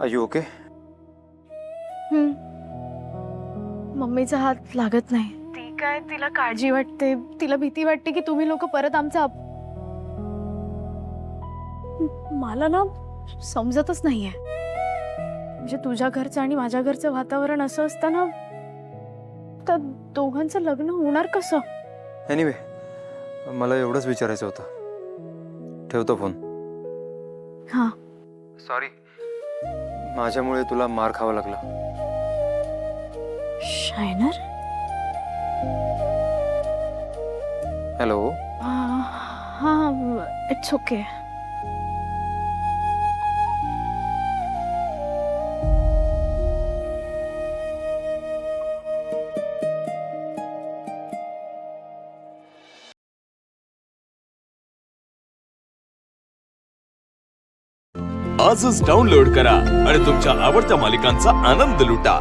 R you okay? मम्मीचा हात लागत नाही. ती काय, तिला काळजी वाटते, तिला भीती वाटते की तुम्ही लोक परत आमचा मला ना समजतच नाहीये. म्हणजे तुझ्या घरचं आणि माझ्या घरचं वातावरण असं असताना तर दोघांचं लग्न होणार कसं? एनिवे, मला एवढंच विचारायचं होतं. ठेवतो फोन. हां. सॉरी, माझ्यामुळे तुला मार खावा लागला. शायनर? हॅलो. हां, इट्स ओके. आजच डाउनलोड करा आणि तुमच्या आवडत्या मालिकांचा आनंद लुटा.